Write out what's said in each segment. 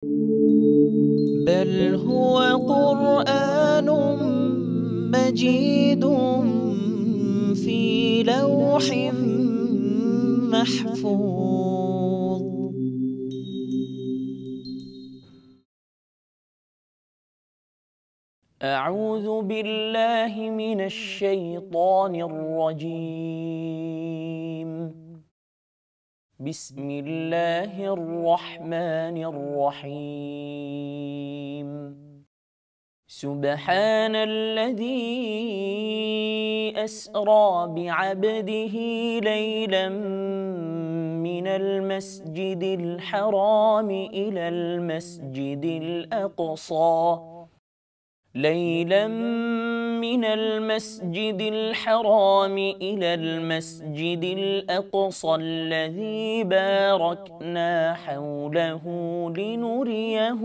بل هو قرآن مجيد في لوح محفوظ. أعوذ بالله من الشيطان الرجيم. بسم الله الرحمن الرحيم. سبحان الذي أسرى بعبده ليلا من المسجد الحرام إلى المسجد الأقصى ليلا من المسجد الحرام إلى المسجد الأقصى الذي باركنا حوله لنريه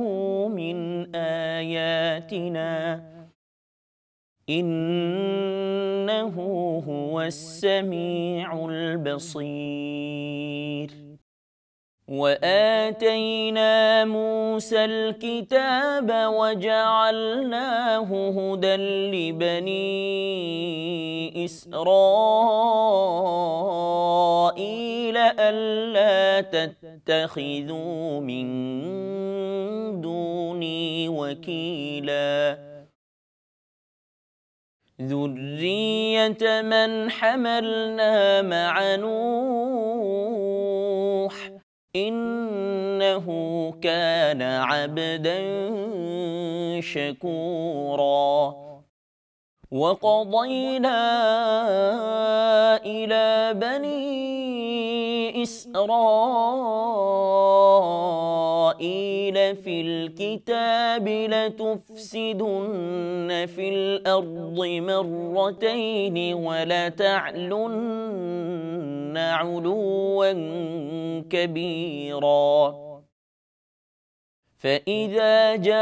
من آياتنا إنه هو السميع البصير. وآتينا موسى الكتاب وجعلناه هدى لبني إسرائيل ألا تتخذوا من دوني وكيلا ذرية من حملنا مع نوح إنه كان عبدا شكورا. وقضينا إلى بني إسرائيل في الكتاب لتفسدن في الأرض مرتين ولتعلن علوا كبيرا. فإذا جاء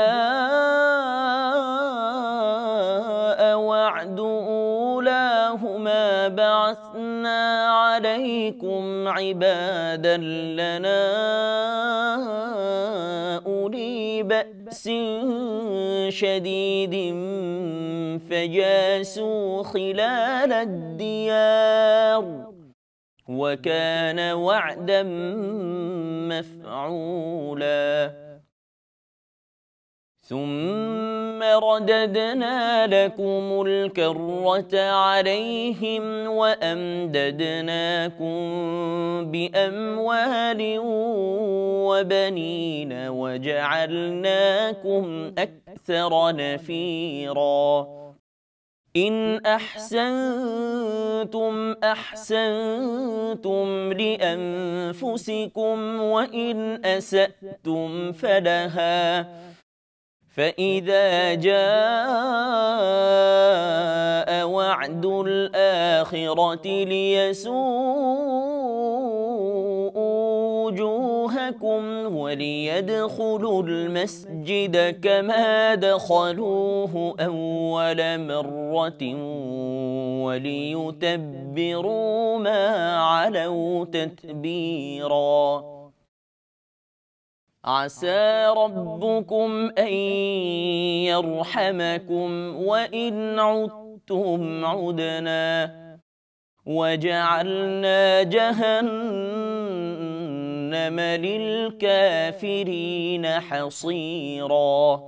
وعد أولاهما بعثنا عليكم عبادا لنا أولي بأس شديد فجاسوا خلال الديار وكان وعدا مفعولا. ثم رددنا لكم الكرة عليهم وأمددناكم بأموال وبنين وجعلناكم أكثر نفيرا. إن أحسنتم أحسنتم لأنفسكم وإن أسأتم فلها. فإذا جاء وعد الآخرة ليسوءوا وجوهكم وليدخلوا المسجد كما دخلوه أول مرة وليتبروا ما علوا تتبيرا. عسى ربكم أن يرحمكم وإن عدتم عدنا وجعلنا جهنم للكافرين حصيرا.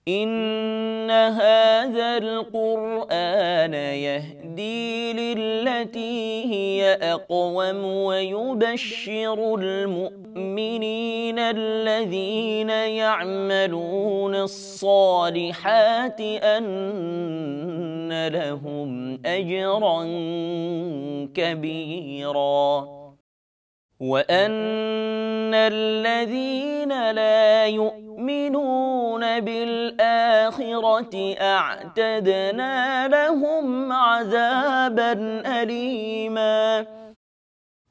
إن هذا القرآن يهدي للتي هي أقوم ويبشر المؤمنين الذين يعملون الصالحات أن لهم أجرا كبيرا وأن الذين لا يؤمنون بالآخرة أعتدنا لهم عذابا أليما.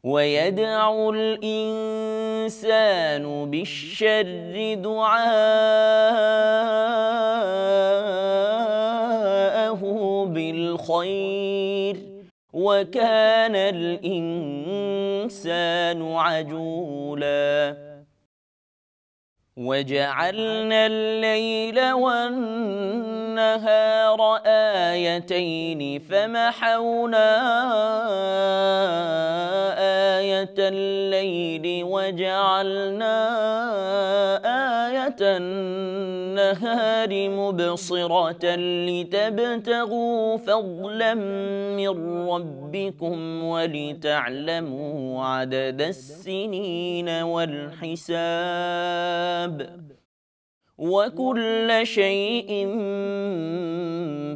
ويدعو الإنسان بالشر دعاءه بالخير وكان الإنسان عجولا. وجعلنا الليل والنهار آيتين فمحونا آية الليل وجعلنا آية النهار مبصرة لتبتغوا فضلا من ربكم ولتعلموا عدد السنين والحساب وكل شيء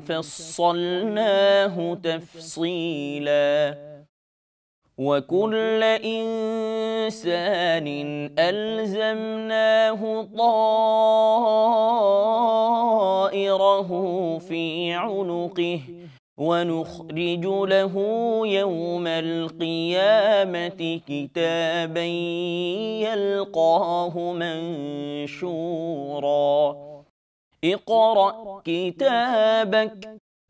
فصلناه تفصيلا وكل إنسان ألزمناه طائره في عنقه ونخرج له يوم القيامة كتابا يلقاه منشورا اقرأ كتابك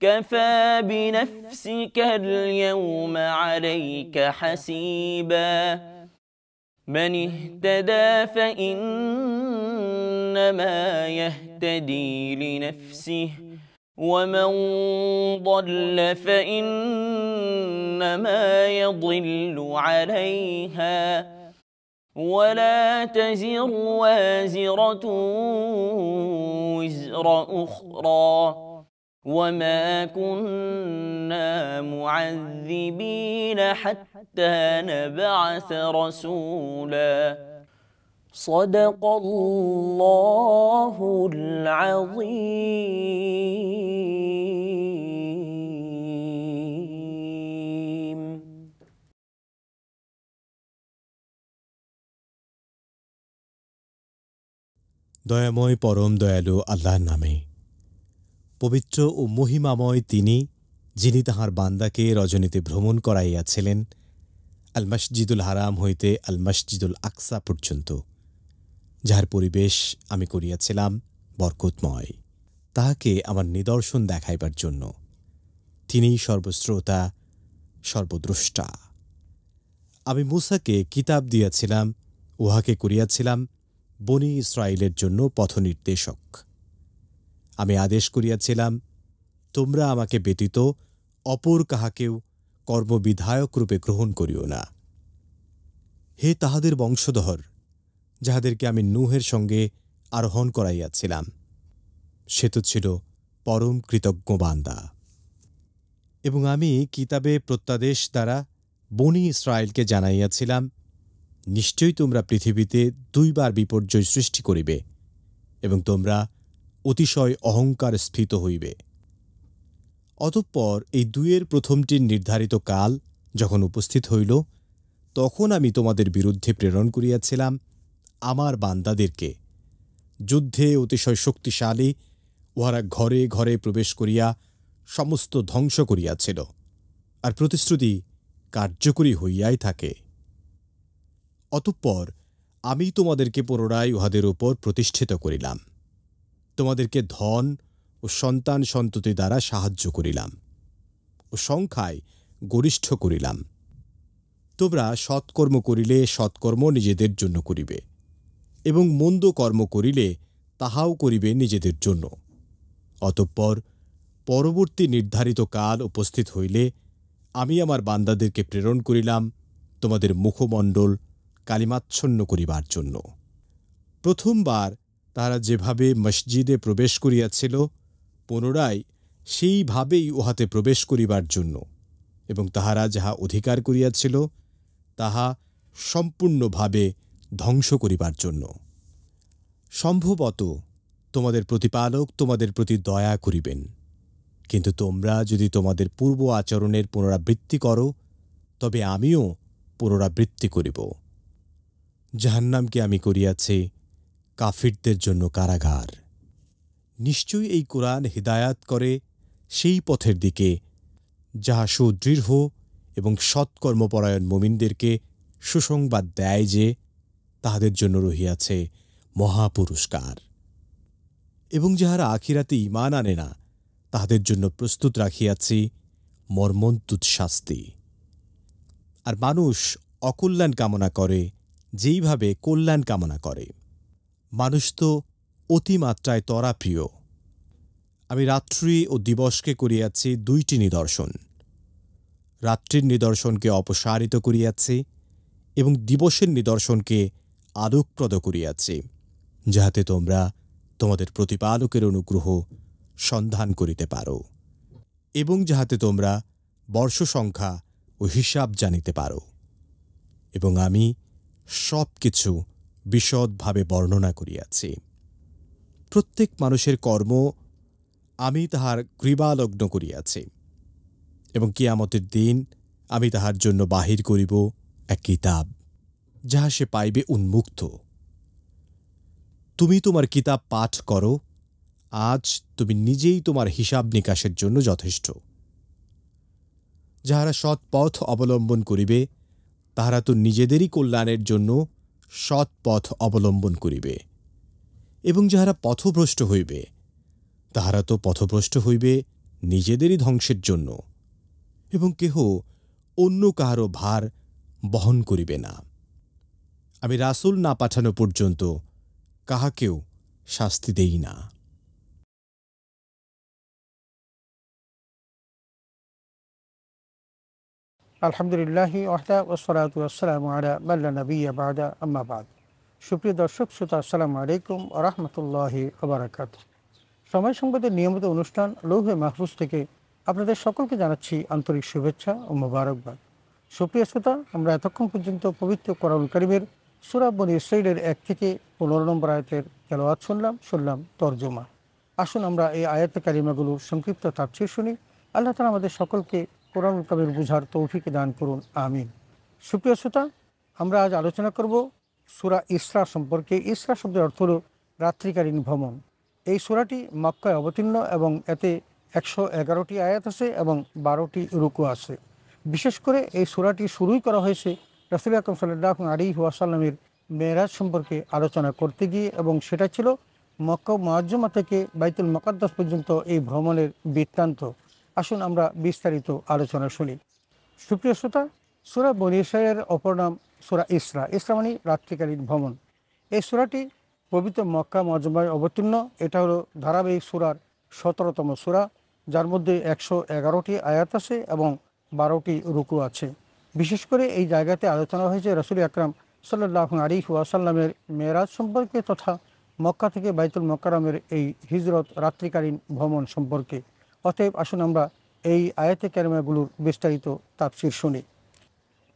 كفى بنفسك اليوم عليك حسيبا من اهتدى فإنما يهتدي لنفسه ومن ضل فإنما يضل عليها ولا تزر وازرة وزر أخرى وما كنا معذبين حتى نبعث رسولا صدق الله العظيم দয়াময় পরম দয়ালু আল্লাহর নামে। পবিত্র ও মহিমাময় তিনি, যিনি তাহার বান্দাকে রজনীতে ভ্রমণ করাইয়াছিলেন আল মসজিদুল হারাম হইতে আল মসজিদুল আকসা পর্যন্ত, যাহার পরিবেশ আমি করিয়াছিলাম বরকতময়, তাহাকে আমার নিদর্শন দেখাইবার জন্য। তিনিই সর্বশ্রোতা, সর্বদ্রষ্টা। আমি মূসাকে কিতাব দিয়াছিলাম, উহাকে করিয়াছিলাম বনী ইসরায়েলের জন্য পথনির্দেশক। আমি আদেশ করিয়াছিলাম, তোমরা আমাকে ব্যতীত অপর কাহাকেও কর্মবিধায়ক রূপে গ্রহণ করিও না। হে তাহাদের বংশধর, যাহাদেরকে আমি নূহের সঙ্গে আরোহণ করাইয়াছিলাম, সে তো ছিল পরম কৃতজ্ঞ বান্দা। এবং আমি কিতাবে প্রত্যাদেশ দ্বারা বনী ইসরায়েলকে জানাইয়াছিলাম, নিশ্চয়ই তোমরা পৃথিবীতে দুইবার বিপর্যয় সৃষ্টি করিবে এবং তোমরা অতিশয় অহংকার স্ফীত হইবে। অতঃপর এই দুইয়ের প্রথমটির নির্ধারিত কাল যখন উপস্থিত হইল, তখন আমি তোমাদের বিরুদ্ধে প্রেরণ করিয়াছিলাম আমার বান্দাদেরকে। যুদ্ধে অতিশয় শক্তিশালী, উহারা ঘরে ঘরে প্রবেশ করিয়া সমস্ত ধ্বংস করিয়াছিল, আর প্রতিশ্রুতি কার্যকরী হইয়াই থাকে। অতঃপর আমি তোমাদেরকে পুনরায় উহাদের উপর প্রতিষ্ঠিত করিলাম, তোমাদেরকে ধন ও সন্তান সন্ততি দ্বারা সাহায্য করিলাম ও সংখ্যায় গরিষ্ঠ করিলাম। তোমরা সৎকর্ম করিলে সৎকর্ম নিজেদের জন্য করিবে, এবং মন্দ কর্ম করিলে তাহাও করিবে নিজেদের জন্য। অতঃপর পরবর্তী নির্ধারিত কাল উপস্থিত হইলে আমি আমার বান্দাদেরকে প্রেরণ করিলাম তোমাদের মুখমণ্ডল কালিমাচ্ছন্ন করিবার জন্য। প্রথমবার তাহারা যেভাবে মসজিদে প্রবেশ করিয়াছিল, পুনরায় সেইভাবেই উহাতে প্রবেশ করিবার জন্য, এবং তাহারা যাহা অধিকার করিয়াছিল তাহা সম্পূর্ণভাবে ধ্বংস করিবার জন্য। সম্ভবত তোমাদের প্রতিপালক তোমাদের প্রতি দয়া করিবেন, কিন্তু তোমরা যদি তোমাদের পূর্ব আচরণের পুনরাবৃত্তি করো, তবে আমিও পুনরাবৃত্তি করিব। জাহান্নামকে আমি করিয়াছি কাফিরদের জন্য কারাগার। নিশ্চয়ই এই কোরআন হিদায়াত করে সেই পথের দিকে যাহা সুদৃঢ় এবং সৎকর্মপরায়ণ মুমিনদেরকে সুসংবাদ দেয় যে তাহাদের জন্য রহিয়াছে মহাপুরস্কার, এবং যাহারা আখিরাতে ঈমান আনে না তাহাদের জন্য প্রস্তুত রাখিয়াছি মর্মন্তুদ শাস্তি। আর মানুষ অকল্যাণ কামনা করে যেইভাবে কল্যাণ কামনা করে। মানুষ তো অতিমাত্রায় ত্বরাপ্রিয়। আমি রাত্রি ও দিবসকে করিয়াছি দুইটি নিদর্শন, রাত্রির নিদর্শনকে অপসারিত করিয়াছি এবং দিবসের নিদর্শনকে আলোকপ্রদ করিয়াছি, যাহাতে তোমরা তোমাদের প্রতিপালকের অনুগ্রহ সন্ধান করিতে পারো এবং যাহাতে তোমরা বর্ষ সংখ্যা ও হিসাব জানিতে পারো। এবং আমি সব কিছু বিশদভাবে বর্ণনা করিয়াছি। প্রত্যেক মানুষের কর্ম আমি তাহার কৃপালগ্ন করিয়াছি এবং কিয়ামতের দিন আমি তাহার জন্য বাহির করিব এক কিতাব, যাহা সে পাইবে উন্মুক্ত। তুমি তোমার কিতাব পাঠ করো, আজ তুমি নিজেই তোমার হিসাব নিকাশের জন্য যথেষ্ট। যাহারা সৎ পথ অবলম্বন করিবে তাহারা তো নিজেদেরই কল্যাণের জন্য সৎ পথ অবলম্বন করিবে, এবং যাহারা পথভ্রষ্ট হইবে তাহারা তো পথভ্রষ্ট হইবে নিজেদেরই ধ্বংসের জন্য, এবং কেহ অন্য কাহারও ভার বহন করিবে না। আমি রাসূল না পাঠানো পর্যন্ত কাহাকেও শাস্তি দেই না। আলহামদুলিল্লাহি ওয়াহদা ওয়াসসালাতু ওয়াসসালামু আলা মান লা নাবিয়্যা বা'দা, আম্মা বা'দ। সুপ্রিয় দর্শক শ্রোতা, আসসালামু আলাইকুম ওয়া রাহমাতুল্লাহি ওয়া বারাকাতুহু। সময় সংবাদের নিয়মিত অনুষ্ঠান লৌহে মাহফুজ থেকে আপনাদের সকলকে জানাচ্ছি আন্তরিক শুভেচ্ছা ও মোবারকবাদ। সুপ্রিয় শ্রোতা, আমরা এতক্ষণ পর্যন্ত পবিত্র কোরআনুল কারীমের সূরা বনী ইসরাঈলের 1 থেকে 15 নম্বর আয়াতের তেলাওয়াত শুনলাম তরজমা। আসুন আমরা এই আয়াতে কারিমাগুলোর সংক্ষিপ্ত তাফসীর শুনি। আল্লাহ তাআলা আমাদের সকলকে কোরআনুল কারীম বুঝার তৌফিক দান করুন, আমিন। সুপ্রিয় শ্রোতা, আমরা আজ আলোচনা করব সূরা ইসরা সম্পর্কে। ইসরা শব্দের অর্থ হল রাত্রিকালীন ভ্রমণ। এই সূরাটি মক্কায় অবতীর্ণ এবং এতে 111টি আয়াত আছে এবং 12টি রুকু আছে। বিশেষ করে এই সূরাটি শুরুই করা হয়েছে রাসূল আকরাম সাল্লাল্লাহু আলাইহি ওয়াসাল্লামের মেরাজ সম্পর্কে আলোচনা করতে গিয়ে, এবং সেটা ছিল মক্কা মুআজ্জমা থেকে বাইতুল মুকাদ্দাস পর্যন্ত এই ভ্রমণের বৃত্তান্ত। আসুন আমরা বিস্তারিত আলোচনা শুনি। সুপ্রিয় শ্রোতা, সূরা বনী ইসরাঈলের অপর নাম সূরা ইসরা। ইসরা মানে রাত্রিকালীন ভ্রমণ। এই সূরাটি পবিত্র মক্কা মুআজ্জমায় অবতীর্ণ। এটা হলো ধারাবাহিক সূরার 17তম সূরা, যার মধ্যে 111টি আয়াত আছে এবং 12টি রুকু আছে। বিশেষ করে এই জায়গাতে আলোচনা হয়েছে রাসূল আকরাম সাল্লাল্লাহু আলাইহি ওয়াসাল্লামের মেরাজ সম্পর্কে তথা মক্কা থেকে বাইতুল মুকাররমের এই হিজরত রাত্রিকালীন ভ্রমণ সম্পর্কে। অতএব আসুন আমরা এই আয়াতে কারিমাগুলোর বিস্তারিত তাফসীর শুনি।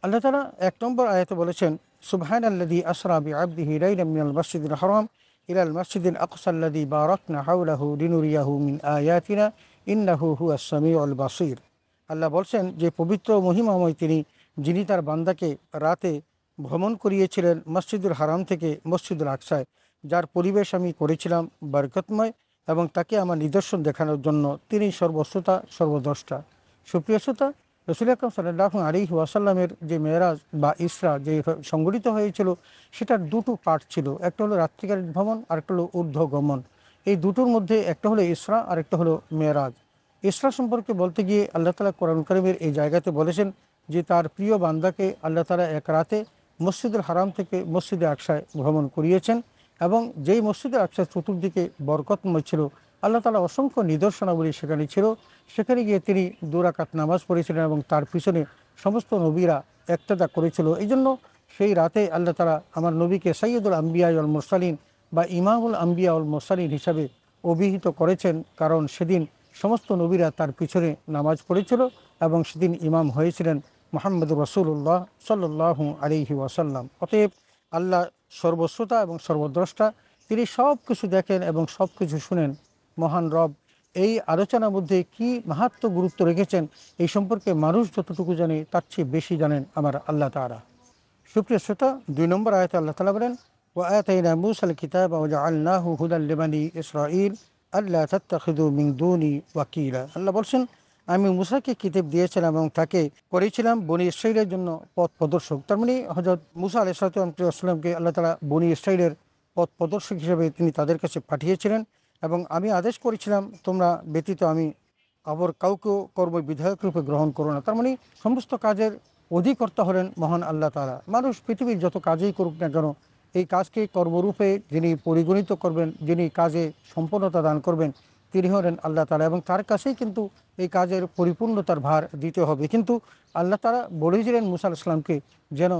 আল্লাহ তাআলা 1 নম্বর আয়াতে বলেছেন, সুবহানাল্লাযী আসরা বিআবদিহি লাইলাম মিনাল মাসজিদিল হারাম ইলাল মাসজিদিল আকসাল্লাযী বারাকনা হাওলাহু লিনুরিয়াহু মিন আয়াতিনা ইন্নাহু হুয়াস সামিউল বাসীর। আল্লাহ বলছেন যে পবিত্র মহিমাময় তিনি, যিনি তার বান্দাকে রাতে ভ্রমণ করিয়েছিলেন মসজিদুল হারাম থেকে মসজিদুল আকসায়, যার পরিবেশ আমি করেছিলাম বরকতময়, এবং তাকে আমার নিদর্শন দেখানোর জন্য তিনি সর্বশ্রোতা সর্বদ্রষ্টা। সুপ্রিয় শ্রোতা, রাসূল আকরাম সাল্লাল্লাহু আলাইহি ওয়াসাল্লামের যে মেরাজ বা ইসরা যে সংগঠিত হয়েছিল সেটার দুটো পার্ট ছিল। একটা হলো রাত্রিকালীন ভ্রমণ, আরেকটা হলো ঊর্ধ্বগমন। এই দুটোর মধ্যে একটা হলো ইসরা আর একটা হলো মেরাজ। ইসরা সম্পর্কে বলতে গিয়ে আল্লাহ তাআলা কোরআন কারীমের এই জায়গাতে বলেছেন যে তার প্রিয় বান্দাকে আল্লাহ তাআলা এক রাতে মসজিদুল হারাম থেকে মসজিদে আকসায় ভ্রমণ করিয়েছেন, এবং যেই মসজিদে আকসার চতুর্দিকে বরকতময় ছিল, আল্লাহ তাআলা অসংখ্য নিদর্শনাবলী সেখানে ছিল। সেখানে গিয়ে তিনি 2 রাকাত নামাজ পড়েছিলেন এবং তার পিছনে সমস্ত নবীরা ইক্তেদা করেছিল। এই জন্য সেই রাতে আল্লাহ তাআলা আমার নবীকে সাইয়্যিদুল আম্বিয়া ওয়াল মুরসালিন বা ইমামুল আম্বিয়া ওয়াল মুরসালিন হিসাবে অভিহিত করেছেন, কারণ সেদিন সমস্ত নবীরা তার পিছনে নামাজ পড়েছিল এবং সেদিন ইমাম হয়েছিলেন মুহাম্মদুর রাসূলুল্লাহ সাল্লাল্লাহু আলাইহি ওয়াসাল্লাম। অতএব আল্লাহ সর্বশ্রোতা এবং সর্বদ্রষ্টা, তিনি সব কিছু দেখেন এবং সব কিছু শুনেন। মহান রব এই আলোচনার মধ্যে কি মাহাত্ম্য গুরুত্ব রেখেছেন এই সম্পর্কে মানুষ যতটুকু জানে তার চেয়ে বেশি জানেন আমার আল্লাহ তাআলা। সুপ্রিয় শ্রোতা, 2 নম্বর আয়াতে আল্লাহ তাআলা বলেন, ওয়া আতাইনা মূসাল কিতাবা ওয়া জাআলনাহু হুদাল লিবানি ইসরাঈল আল্লা তাত্তাখিযু মিন দুনি ওয়াকিলা। আল্লাহ বলছেন, আমি মূসাকে কিতাব দিয়েছিলাম এবং তাকে করেছিলাম বনী ইসরাঈলের জন্য পথ প্রদর্শক। তার মানে হযরত মূসা আলাইহিস সালামকে আল্লাহ তাআলা বনী ইসরাঈলের পথ প্রদর্শক হিসেবে তিনি তাদের কাছে পাঠিয়েছিলেন, এবং আমি আদেশ করেছিলাম তোমরা ব্যতীত আমি আবার কাউকেও কর্ম বিধায়ক রূপে গ্রহণ করো না। তার মানে সমস্ত কাজের অধিকর্তা হলেন মহান আল্লাহ তাআলা। মানুষ পৃথিবীর যত কাজেই করুক না কেন, এই কাজকে কর্মরূপে যিনি পরিগণিত করবেন, যিনি কাজে সম্পূর্ণতা দান করবেন, তিনি হলেন আল্লাহ তাআলা, এবং তার কাছেই কিন্তু এই কাজের পরিপূর্ণতার ভার দিতে হবে। কিন্তু আল্লাহ তাআলা বলেছিলেন মুসা আলাইহিস সালামকে যেন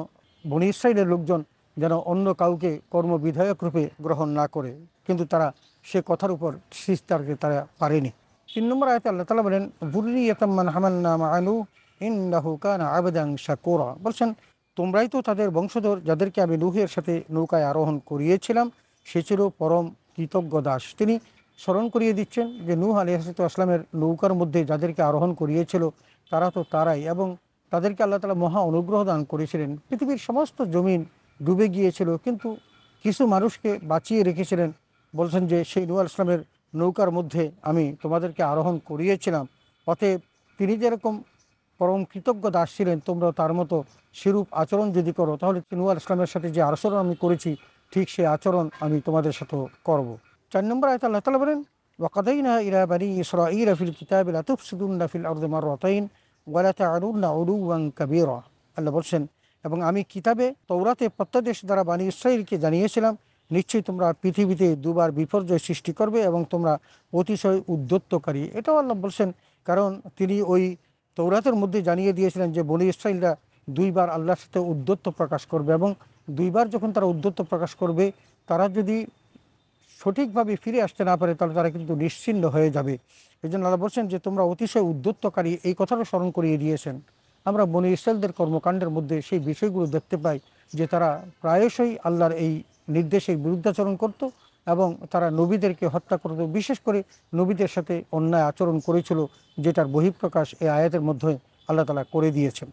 বনী ইসরাইলের লোকজন যেন অন্য কাউকে কর্মবিধায়ক রূপে গ্রহণ না করে, কিন্তু তারা সে কথার উপর শিস্তারকে তারা পারেনি। 3 নম্বর আয়াতে আল্লাহ তাআলা বলেন যুররিয়াতাম মান হামালনা মা নূহ ইন্নাহু কানা আবদান শাকুরা। বলছেন তোমরাই তো তাদের বংশধর যাদেরকে আমি নূহের সাথে নৌকায় আরোহণ করিয়েছিলাম, সে ছিল পরম কৃতজ্ঞ দাস। তিনি স্মরণ করিয়ে দিচ্ছেন যে নূহ আলাইহিস সালামের নৌকার মধ্যে যাদেরকে আরোহণ করিয়েছিল তারা তো তারাই, এবং তাদেরকে আল্লাহ তাআলা মহা অনুগ্রহ দান করেছিলেন। পৃথিবীর সমস্ত জমিন ডুবে গিয়েছিল, কিন্তু কিছু মানুষকে বাঁচিয়ে রেখেছিলেন। বলছেন যে সেই নূহ আলাইহিস সালামের নৌকার মধ্যে আমি তোমাদেরকে আরোহণ করিয়েছিলাম। অতএব তিনি যেরকম পরম কৃতজ্ঞ দাস ছিলেন, তোমরা তার মতো সেরূপ আচরণ যদি করো, তাহলে নূহ আলাইহিস সালামের সাথে যে আচরণ আমি করেছি ঠিক সেই আচরণ আমি তোমাদের সাথেও করব। 4 নম্বর আয়াতে আল্লাহ তাআলা বলেন ওয়াকাদাইনা ইলা বানি ইসরাঈল ফিল কিতাবি লা তুফসিদুন্না ফিল আরদি মাররাতাইন ওয়া লা তা'লুন্না উলুওয়ান কাবীরা। আল্লাহ বলছেন এবং আমি কিতাবে তৌরাতে প্রত্যাদেশ দ্বারা বানি ইসরাঈলকে জানিয়েছিলাম, নিশ্চয়ই তোমরা পৃথিবীতে দুবার বিপর্যয় সৃষ্টি করবে এবং তোমরা অতিশয় উদ্যত্তকারী। এটাও আল্লাহ বলছেন, কারণ তিনি ওই তৌরাতের মধ্যে জানিয়ে দিয়েছিলেন যে বনী ইসরাঈলরা 2 বার আল্লাহর সাথে উদ্যত্ত প্রকাশ করবে, এবং 2 বার যখন তারা উদ্যত্ত প্রকাশ করবে, তারা যদি সঠিকভাবে ফিরে আসতে না পারে তাহলে তারা কিন্তু নিশ্চিহ্ন হয়ে যাবে। এই জন্য আল্লাহ বলছেন যে তোমরা অতিশয় উদ্যত্তকারী, এই কথাটা স্মরণ করিয়ে দিয়েছেন। আমরা বনী ইসরাঈলদের কর্মকাণ্ডের মধ্যে সেই বিষয়গুলো দেখতে পাই যে তারা প্রায়শই আল্লাহর এই নির্দেশের বিরুদ্ধাচরণ করত এবং তারা নবীদেরকে হত্যা করত, বিশেষ করে নবীদের সাথে অন্যায় আচরণ করেছিল, যেটার বহিঃপ্রকাশ এই আয়াতের মধ্যে আল্লাহ তাআলা করে দিয়েছেন।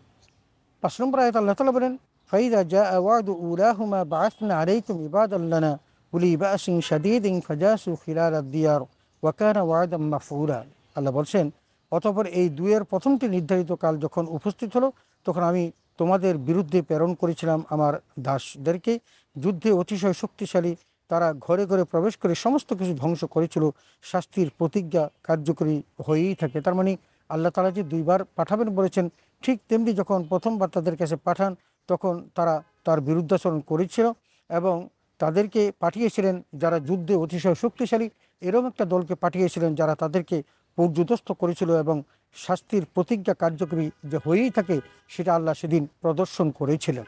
5 নম্বর আয়াত আল্লাহ তাআলা বলেন ফাইদা জাআ ওয়াদু উলাহুমা বা'আসনা আলাইকুম ইবাদান লানা উলি বা'সিন শাদীদিন ফাজাসু খিলালাদ দিয়ার ওয়া কানা ওয়াদাম মাফউলা। আল্লাহ বলছেন অতঃপর এই দুয়ের প্রথমটি নির্ধারিত কাল যখন উপস্থিত হলো, তখন আমি তোমাদের বিরুদ্ধে প্রেরণ করেছিলাম আমার দাসদেরকে, যুদ্ধে অতিশয় শক্তিশালী, তারা ঘরে ঘরে প্রবেশ করে সমস্ত কিছু ধ্বংস করেছিল, শাস্তির প্রতিজ্ঞা কার্যকরী হয়েই থাকে। তার মানে আল্লাহ তাআলা যে 2 বার পাঠাবেন বলেছেন, ঠিক তেমনি যখন প্রথমবার তাদের কাছে পাঠান তখন তারা তার বিরুদ্ধাচরণ করেছিল এবং তাদেরকে পাঠিয়েছিলেন যারা যুদ্ধে অতিশয় শক্তিশালী, এরকম একটা দলকে পাঠিয়েছিলেন যারা তাদেরকে পর্যুদস্ত করেছিল, এবং শাস্তির প্রতিজ্ঞা কার্যকরী যে হয়েই থাকে সেটা আল্লাহ সেদিন প্রদর্শন করেছিলেন।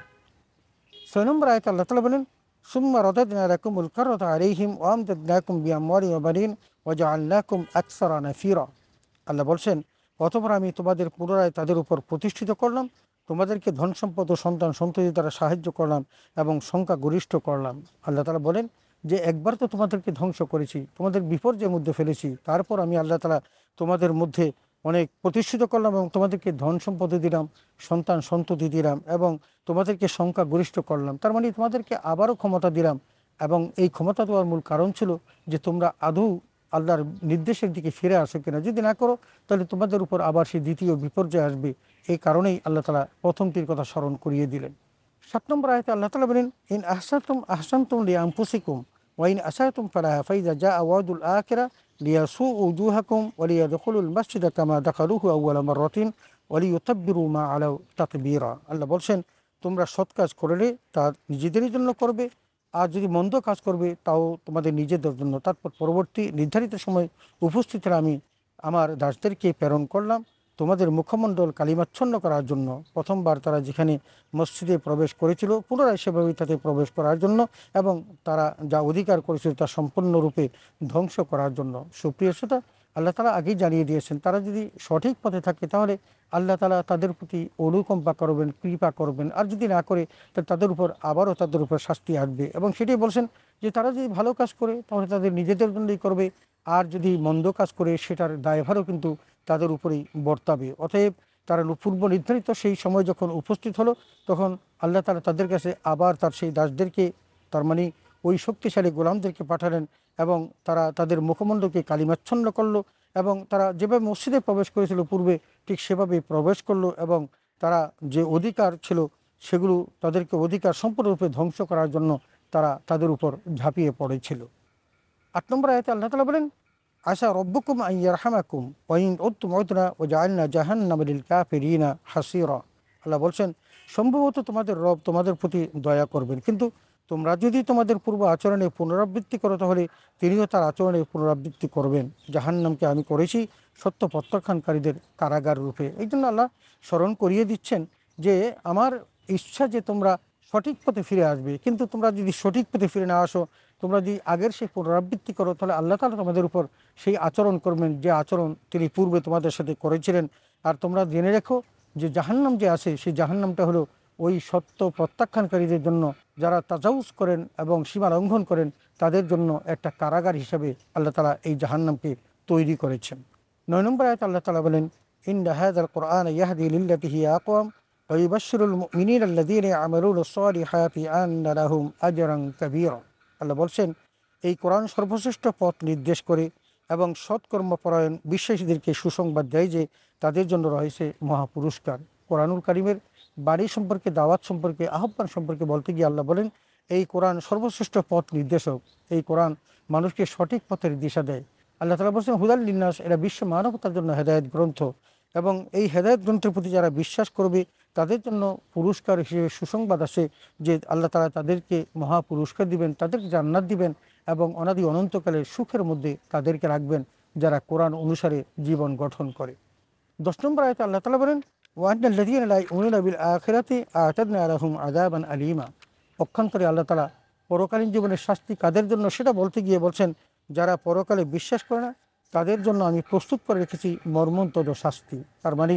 6 নম্বর আয়াতে আল্লাহ তাআলা বলেন সুম্মা রাদাদনা লাকুমুল কাররাতা আলাইহিম ওয়া আমদাদনাকুম বিআমওয়ালিন ওয়া বানিন ওয়া জাআলনাকুম আকসারা নাফিরা। আল্লাহ বলছেন অতঃপর আমি তোমাদের পুনরায় তাদের উপর প্রতিষ্ঠিত করলাম, তোমাদেরকে ধন সম্পদ ও সন্তান সন্ততি দ্বারা সাহায্য করলাম এবং সংখ্যা গরিষ্ঠ করলাম। আল্লাহ তাআলা বলেন যে একবার তো তোমাদেরকে ধ্বংস করেছি, তোমাদের বিপর্যয়ের মধ্যে ফেলেছি, তারপর আমি আল্লাহ তাআলা তোমাদের মধ্যে অনেক প্রতিষ্ঠিত করলাম এবং তোমাদেরকে ধন সম্পদে দিলাম, সন্তান সন্ততি দিলাম এবং তোমাদেরকে সংখ্যা গরিষ্ঠ করলাম। তার মানে তোমাদেরকে আবারও ক্ষমতা দিলাম, এবং এই ক্ষমতা দেওয়ার মূল কারণ ছিল যে তোমরা আদৌ আল্লাহর নির্দেশের দিকে ফিরে আসো কিনা। যদি না করো তাহলে তোমাদের উপর আবার সেই দ্বিতীয় বিপর্যয় আসবে। এই কারণেই আল্লাহ তাআলা প্রথমটির কথা স্মরণ করিয়ে দিলেন। 7 নম্বর আয়াতে আল্লাহ তাআলা বলেন ইন আহসানতুম আহসানতুম লিআনফুসিকুম ওয়া ইন আসাতুম ফালাহা ফাইযা জাআ ওয়াদুল আখিরা লিয়াসুউ উজুহাকুম ওয়া লিয়াদখুলুল মাসজিদা কামা দাখালুহু আউওয়ালা মাররাতিন ওয়া লিইউতাব্বিরু মা আলাউ তাতবীরা। আল্লাহ বলছেন তোমরা সৎ কাজ করলে তা নিজেদেরই জন্য করবে, আর যদি মন্দ কাজ করবে তাও তোমাদের নিজেদের জন্য। তারপর পরবর্তী নির্ধারিত সময় উপস্থিত আমি আমার দাসদেরকে প্রেরণ করলাম তোমাদের মুখমণ্ডল কালিমাচ্ছন্ন করার জন্য। প্রথমবার তারা যেখানে মসজিদে প্রবেশ করেছিল পুনরায় সেভাবেই তাতে প্রবেশ করার জন্য, এবং তারা যা অধিকার করেছিল তা সম্পূর্ণরূপে ধ্বংস করার জন্য। সুপ্রিয় শ্রোতা, আল্লাহ তাআলা আগেই জানিয়ে দিয়েছেন তারা যদি সঠিক পথে থাকে তাহলে আল্লাহ তাআলা তাদের প্রতি অনুকম্পা করবেন, কৃপা করবেন, আর যদি না করে তাহলে তাদের উপর আবারও তাদের উপর শাস্তি আসবে। এবং সেটাই বলছেন যে তারা যদি ভালো কাজ করে তাহলে তাদের নিজেদের জন্যই করবে, আর যদি মন্দ কাজ করে সেটার দায়ভারও কিন্তু তাদের উপরেই বর্তাবে। অতএব তারা পূর্ব নির্ধারিত সেই সময় যখন উপস্থিত হলো তখন আল্লাহ তাআলা তাদের কাছে আবার তার সেই দাসদেরকে, তার মানে ওই শক্তিশালী গোলামদেরকে পাঠালেন, এবং তারা তাদের মুখমণ্ডলকে কালিমাচ্ছন্ন করলো, এবং তারা যেভাবে মসজিদে প্রবেশ করেছিল পূর্বে ঠিক সেভাবে প্রবেশ করলো, এবং তারা যে অধিকার ছিল সেগুলো তাদেরকে অধিকার সম্পূর্ণরূপে ধ্বংস করার জন্য তারা তাদের উপর ঝাঁপিয়ে পড়েছিল। 8 নম্বর আয়াতে আল্লাহ তাআলা বলেন আশা রব্বুকুম আন ইয়ারহামাকুম ওয়া ইন উদতুম উদনা ওয়া জাআলনা জাহান্নামা লিল কাফিরিনা হাসিরা। আল্লাহ বলছেন সম্ভবত তোমাদের রব তোমাদের প্রতি দয়া করবেন, কিন্তু তোমরা যদি তোমাদের পূর্ব আচরণে পুনরাবৃত্তি করো তাহলে তিনিও তার আচরণে পুনরাবৃত্তি করবেন। জাহান্নামকে আমি করেছি সত্য প্রত্যাখ্যানকারীদের কারাগার রূপে। এই জন্য আল্লাহ স্মরণ করিয়ে দিচ্ছেন যে আমার ইচ্ছা যে তোমরা সঠিক পথে ফিরে আসবে, কিন্তু তোমরা যদি সঠিক পথে ফিরে না আসো, তোমরা যদি আগের সেই পুনরাবৃত্তি করো, তাহলে আল্লাহ তাআলা তোমাদের উপর সেই আচরণ করবেন যে আচরণ তিনি পূর্বে তোমাদের সাথে করেছিলেন। আর তোমরা জেনে রেখো যে জাহান্নাম যে আছে সেই জাহান্নামটা হলো ওই সত্য প্রত্যাখ্যানকারীদের জন্য, যারা তাজাউজ করেন এবং সীমা লঙ্ঘন করেন, তাদের জন্য একটা কারাগার হিসাবে আল্লাহ তাআলা এই জাহান্নামকে তৈরি করেছেন। 9 নম্বর আয়াতে আল্লাহ তাআলা বলেন, ইন্না হাযাল কুরআন ইয়াহদি লিল্লাতী হিয়া আকওয়াম ওয়া ইউবাশশিরুল মুমিনিনা আল্লাযীনা ইয়া'মালুনাস সালিহাতি আন্না লাহুম আজরান কাবীরা। আল্লাহ বলছেন, এই কোরআন সর্বশ্রেষ্ঠ পথ নির্দেশ করে এবং সৎকর্মপরায়ণ বিশ্বাসীদেরকে সুসংবাদ দেয় যে তাদের জন্য রয়েছে মহাপুরস্কার। কোরআনুল কারীমের বাণী সম্পর্কে, দাওয়াত সম্পর্কে, আহ্বান সম্পর্কে বলতে গিয়ে আল্লাহ বলেন, এই কোরআন সর্বশ্রেষ্ঠ পথ নির্দেশক। এই কোরআন মানুষকে সঠিক পথের দিশা দেয়। আল্লাহ তাআলা বলছেন, হুদাল লিন্নাস, এরা বিশ্ব মানবতার জন্য হেদায়েত গ্রন্থ, এবং এই হেদায়েত গ্রন্থের প্রতি যারা বিশ্বাস করবে তাদের জন্য পুরস্কার হিসেবে সুসংবাদ আছে যে আল্লাহ তাআলা তাদেরকে মহা পুরস্কার দিবেন, তাদেরকে জান্নাত দিবেন এবং অনাদি অনন্তকালের সুখের মধ্যে তাদেরকে রাখবেন যারা কোরআন অনুসারে জীবন গঠন করে। 10 নম্বর আয়াতে আল্লাহ তাআলা বলেন, ওয়ান্নাল্লাযীনা লা ইউমিনুনা বিল আখিরাতি আ'তাদনা লাহুম আযাবান আলীমা। পক্ষান্তরে আল্লাহ তাআলা পরকালীন জীবনের শাস্তি কাদের জন্য সেটা বলতে গিয়ে বলছেন, যারা পরকালে বিশ্বাস করে না তাদের জন্য আমি প্রস্তুত করে রেখেছি মর্মন্তদ শাস্তি। তার মানে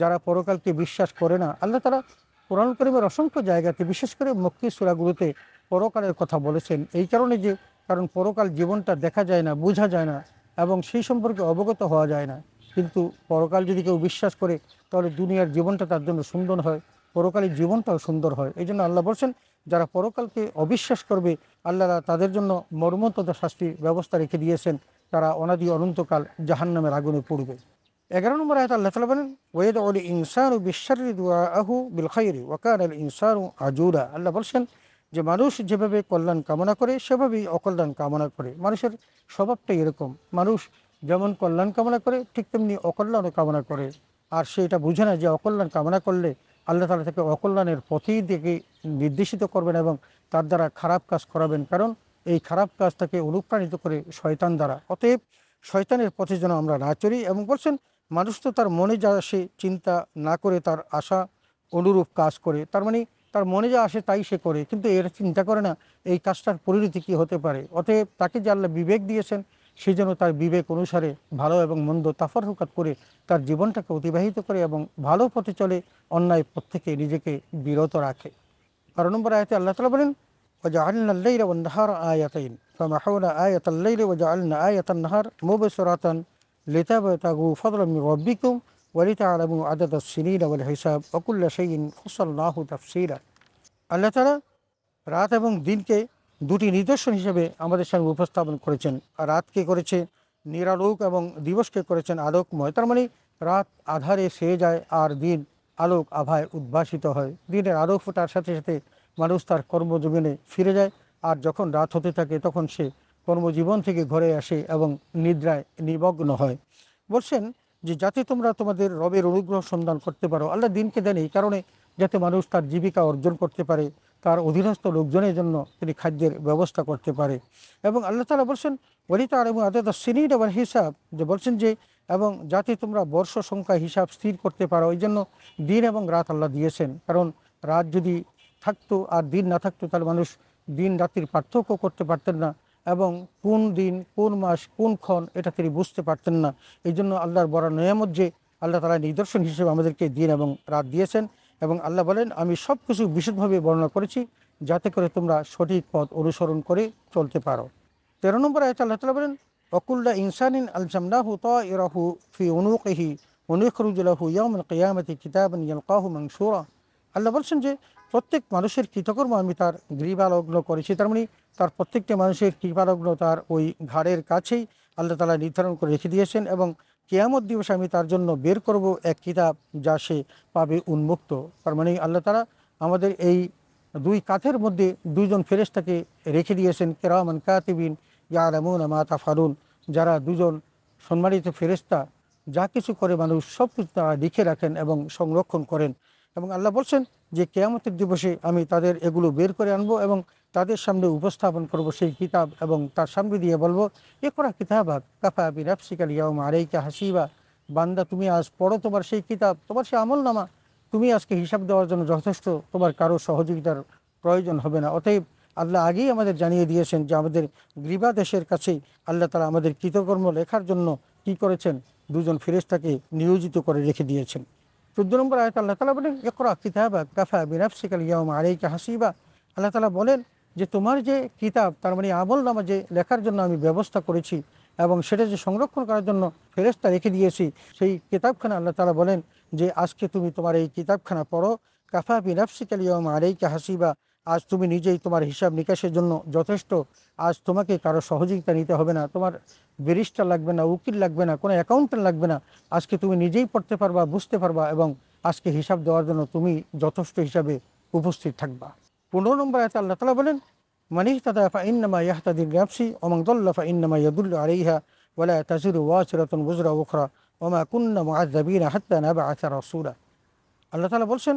যারা পরকালকে বিশ্বাস করে না, আল্লাহ তাআলা কোরআনুল কারীমের অসংখ্য জায়গাতে বিশেষ করে মক্কি সূরাগুলোতে পরকালের কথা বলেছেন। এই কারণে যে কারণ পরকাল জীবনটা দেখা যায় না, বোঝা যায় না এবং সেই সম্পর্কে অবগত হওয়া যায় না। কিন্তু পরকাল যদি কেউ বিশ্বাস করে তাহলে দুনিয়ার জীবনটা তার জন্য সুন্দর হয়, পরকালের জীবনটাও সুন্দর হয়। এই জন্য আল্লাহ বলছেন, যারা পরকালকে অবিশ্বাস করবে আল্লাহ তাদের জন্য মর্মন্তদ শাস্তির ব্যবস্থা রেখে দিয়েছেন, তারা অনাদি অনন্তকাল জাহান্নামের আগুনে পড়বে। 11 নম্বর আয়াতে আল্লাহ তাআলা বলেন, ওয়াইদউল ইনসানু বিশ-শাররি দুআআহু বিল খায়রি ওয়া কানাল ইনসানু আজুলা। আল্লাহ বলছেন যে মানুষ যেভাবে কল্যাণ কামনা করে সেভাবেই অকল্যাণ কামনা করে। মানুষের স্বভাবটাই এরকম, মানুষ যেমন কল্যাণ কামনা করে ঠিক তেমনি অকল্যাণও কামনা করে। আর সে এটা বুঝে না যে অকল্যাণ কামনা করলে আল্লাহ তাআলা তাকে অকল্যাণের পথেই দিকে নির্দেশিত করবেন এবং তার দ্বারা খারাপ কাজ করাবেন, কারণ এই খারাপ কাজ তাকে অনুপ্রাণিত করে শয়তান দ্বারা। অতএব শয়তানের পথে যেন আমরা না চলি। এবং বলছেন, মানুষ তো তার মনে যা আসে চিন্তা না করে তার আশা অনুরূপ কাজ করে। তার মানে তার মনে যা আসে তাই সে করে, কিন্তু এর চিন্তা করে না এই কাজটার পরিণতি কী হতে পারে। অতএব তাকে যে আল্লাহ বিবেক দিয়েছেন সেই জন্য তার বিবেক অনুসারে ভালো এবং মন্দ তাফাররুকাত করে তার জীবনটাকে অতিবাহিত করে এবং ভালো পথে চলে, অন্যায় পথ থেকে নিজেকে বিরত রাখে। 12 নম্বর আয়াতে আল্লাহ তাআলা বলেন, ওয়াজআলনা আল-লাইলা ওয়ান-নাহারা আয়াতাইন ফামাহাউনা আয়াতাল লাইলি ওয়াজআলনা আয়াতান নাহার মুবসিরাতান লিতাবতাগু ফাদলাম মির রাব্বিকুম ওয়া লিতা'লামু আদাদাস সিনিনা ওয়াল হিসাব ওয়া কুল্লা শাইইন ফাসসালনাহু তাফসীলা। আল্লাহ তাআলা রাত এবং দিনকে দুটি নিদর্শন হিসেবে আমাদের সামনে উপস্থাপন করেছেন। রাতকে করেছে নিরালোক এবং দিবসকে করেছেন আলোকময়। তার মানে রাত আধারে সেয়ে যায় আর দিন আলোক আভায় উদ্ভাসিত হয়। দিনের আলো ফোটার সাথে সাথে মানুষ তার কর্মজীবনে ফিরে যায়, আর যখন রাত হতে থাকে তখন সে কর্মজীবন থেকে ঘরে আসে এবং নিদ্রায় নিমগ্ন হয়। বলছেন যে যাতে তোমরা তোমাদের রবের অনুগ্রহ সন্ধান করতে পারো। আল্লাহ দিনকে দেন এই কারণে যাতে মানুষ তার জীবিকা অর্জন করতে পারে, তার অধীনস্থ লোকজনের জন্য তিনি খাদ্যের ব্যবস্থা করতে পারে। এবং আল্লাহ তাআলা বলছেন, ওয়ালিতা'লামু আদাদাস সিনিনা ওয়াল হিসাব, যে বলছেন যে এবং যাতে তোমরা বর্ষ সংখ্যা হিসাব স্থির করতে পারো। এই জন্য দিন এবং রাত আল্লাহ দিয়েছেন, কারণ রাত যদি থাকতো আর দিন না থাকতো তাহলে মানুষ দিন রাত্রির পার্থক্য করতে পারতেন না এবং কোন দিন কোন মাস কোন ক্ষণ এটা তিনি বুঝতে পারতেন না। এই জন্য আল্লাহর বড় নিয়ামত যে আল্লাহ তাআলা নিদর্শন হিসেবে আমাদেরকে দিন এবং রাত দিয়েছেন। এবং আল্লাহ বলেন, আমি সব কিছু বিশদভাবে বর্ণনা করেছি যাতে করে তোমরা সঠিক পথ অনুসরণ করে চলতে পারো। 13 নম্বর আয়াতে আল্লাহ তাআলা বলেন, ওয়াকুল্লা ইনসানিন আলজামনাহু তায়রাহু ফি উনুকিহি ওয়া নুখরিজু লাহু ইয়াওমাল কিয়ামাতি কিতাবান ইয়ালকাহু মানশুরা। আল্লাহ বলছেন যে প্রত্যেক মানুষের কৃতকর্ম আমি তার গ্রীবালগ্ন করেছি। তার মানে তার প্রত্যেকটা মানুষের কৃপালগ্ন তার ওই ঘাড়ের কাছেই আল্লাহ তাআলা নির্ধারণ করে রেখে দিয়েছেন, এবং কিয়ামত দিবসে আমি তার জন্য বের করব এক কিতাব যা সে পাবে উন্মুক্ত। তার মানে আল্লাহ তাআলা আমাদের এই দুই কাঁধের মধ্যে দুইজন ফেরেশতাকে রেখে দিয়েছেন, কিরামান কাতিবিন ইয়ালামুনা মা তাফআলুন, যারা দুজন সম্মানিত ফেরেশতা যা কিছু করে মানুষ সব কিছু তারা লিখে রাখেন এবং সংরক্ষণ করেন। এবং আল্লাহ বলছেন যে কিয়ামতের দিবসে আমি তাদের এগুলো বের করে আনবো এবং তাদের সামনে উপস্থাপন করব সেই কিতাব এবং তার সামনে দিয়ে বলবো ইকরা কিতাবাক কাফা বিনাফসিকা আল-ইয়াওমা আলাইকা হাসিবা। বান্দা তুমি আজ পড়ো তোমার সেই কিতাব, তোমার সেই আমলনামা, তুমি আজকে হিসাব দেওয়ার জন্য যথেষ্ট, তোমার কারো সহযোগিতার প্রয়োজন হবে না। অতএব আল্লাহ আগেই আমাদের জানিয়ে দিয়েছেন যে আমাদের গ্রীবা দেশের কাছেই আল্লাহ তাআলা আমাদের কৃতকর্ম লেখার জন্য কি করেছেন, দুজন ফেরেশতাকে নিয়োজিত করে রেখে দিয়েছেন। 14 নম্বর আয়াতে আল্লাহ তাআলা বলেন ইকরা কিতাবাক কাফা বিনাফসিকা আল-ইয়াওমা আলাইকা হাসিবা। আল্লাহ তাআলা বলেন যে তোমার যে কিতাব, তার মানে আমলনামা যে লেখার জন্য আমি ব্যবস্থা করেছি এবং সেটা যে সংরক্ষণ করার জন্য ফেরেশতা রেখে দিয়েছি, সেই কিতাবখানা আল্লাহ তাআলা বলেন যে আজকে তুমি তোমার এই কিতাবখানা পড়ো। কাফা বিনাফসিকা আল-ইয়াওমা আলাইকা হাসিবা। আজ তুমি নিজেই তোমার হিসাব নিকাশের জন্য যথেষ্ট। আজ তোমাকে কারো সহযোগিতা নিতে হবে না, তোমার ব্যারিস্টার লাগবে না, উকিল লাগবে না, কোনো অ্যাকাউন্টেন্ট লাগবে না। আজকে তুমি নিজেই পড়তে পারবা, বুঝতে পারবা এবং আজকে হিসাব দেওয়ার জন্য তুমি যথেষ্ট হিসাবে উপস্থিত থাকবা। 15 নম্বর আয়াতে আল্লাহ তাআলা বলেন মান ইহতাদা ফাইন্নামা ইয়াহতাদি লিনাফসি ওয়া মান দাল্লা ফাইন্নামা ইয়াদুল্লু আলাইহা ওয়া লা তাজিরু ওয়াজিরাতুন ওয়িজরা উখরা ওয়া মা কুন্না মুআযযাবিনা হাত্তা নাবআসা রাসূলা। আল্লাহ তাআলা বলছেন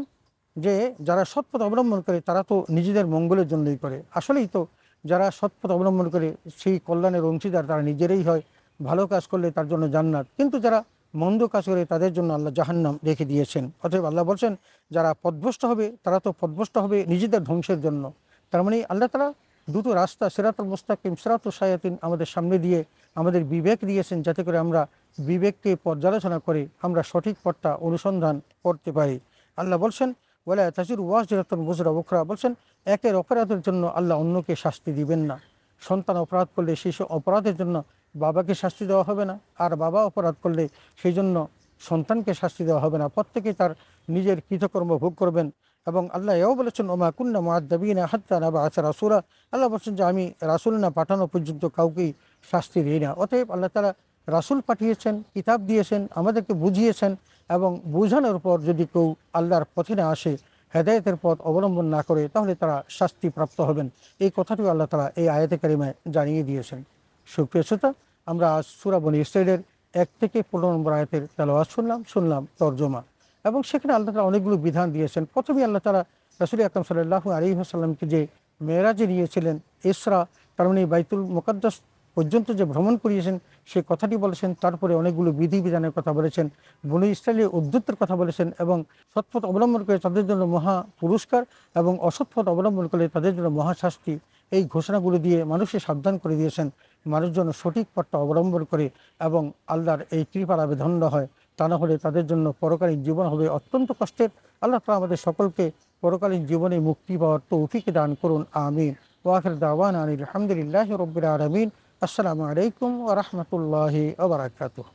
যে যারা সৎপথ অবলম্বন করে তারা তো নিজেদের মঙ্গলের জন্যই করে। আসলেই তো যারা সৎপথ অবলম্বন করে সেই কল্যাণের অংশীদার তারা নিজেরাই হয়। ভালো কাজ করলে তার জন্য জান্নাত, কিন্তু যারা মন্দ কাজ করে তাদের জন্য আল্লাহ জাহান্নাম রেখে দিয়েছেন। অতএব আল্লাহ বলছেন যারা পথভ্রষ্ট হবে তারা তো পথভ্রষ্ট হবে নিজেদের ধ্বংসের জন্য। তার মানে আল্লাহ তাআলা দুটো রাস্তা সিরাতুল মুস্তাকিম সিরাতুল শায়াতিন আমাদের সামনে দিয়ে আমাদের বিবেক দিয়েছেন, যাতে করে আমরা বিবেককে পর্যালোচনা করে আমরা সঠিক পথটা অনুসন্ধান করতে পারি। আল্লাহ বলছেন ওয়ালা তাজিরু ওয়াজিরাতুন ওয়িজরা উখরা, বলছেন একের অপরাধের জন্য আল্লাহ অন্যকে শাস্তি দিবেন না। সন্তান অপরাধ করলে সেই অপরাধের জন্য বাবাকে শাস্তি দেওয়া হবে না, আর বাবা অপরাধ করলে সেই জন্য সন্তানকে শাস্তি দেওয়া হবে না। প্রত্যেকে তার নিজের কৃতকর্ম ভোগ করবেন। এবং আল্লাহ এও বলেছেন ওমা কুন্না মুআযযাবিনা হাত্তা নাবআসা রাসূলা। আল্লাহ বলছেন যে আমি রাসূল না পাঠানো পর্যন্ত কাউকেই শাস্তি দিই না। অতএব আল্লাহ তাআলা রাসূল পাঠিয়েছেন, কিতাব দিয়েছেন, আমাদেরকে বুঝিয়েছেন, এবং বোঝানোর পর যদি কেউ আল্লাহর পথে না আসে, হেদায়েতের পথ অবলম্বন না করে, তাহলে তারা শাস্তিপ্রাপ্ত হবেন। এই কথাটি আল্লাহ তাআলা এই আয়াতে কারিমায় জানিয়ে দিয়েছেন। সুপ্রিয় শ্রোতা, আমরা আজ সূরা বনী ইসরাঈলের 1 থেকে 15 নম্বর আয়াতের তেলাওয়াত শুনলাম তরজমা, এবং সেখানে আল্লাহ তাআলা অনেকগুলো বিধান দিয়েছেন। প্রথমেই আল্লাহ তাআলা রাসূল আকরাম সাল্লাল্লাহু আলাইহি ওয়াসাল্লামকে যে মেরাজে নিয়েছিলেন, ইসরা, তার মানে বাইতুল মুকাদ্দাস পর্যন্ত যে ভ্রমণ করিয়েছেন সে কথাটি বলেছেন। তারপরে অনেকগুলো বিধিবিধানের কথা বলেছেন, বনী ইসরাঈলের উদ্যুতের কথা বলেছেন, এবং সৎপথ অবলম্বন করে তাদের জন্য মহা পুরস্কার এবং অসৎপথ অবলম্বন করে তাদের জন্য মহা শাস্তি, এই ঘোষণাগুলো দিয়ে মানুষকে সাবধান করে দিয়েছেন। মানুষ যেন সঠিক পথটা অবলম্বন করে এবং আল্লাহর এই কৃপার আবেদন্য হয়, তা না হলে তাদের জন্য পরকালীন জীবন হবে অত্যন্ত কষ্টের। আল্লাহ তাআলা আমাদের সকলকে পরকালীন জীবনে মুক্তি পাওয়ার তৌফিক দান করুন, আমিন। ওয়া আখির দাওয়ানা আনিল হামদুলিল্লাহি রাব্বিল আলামিন। আসসালামু আলাইকুম ওয়া রাহমাতুল্লাহি ওয়া বারাকাতুহু।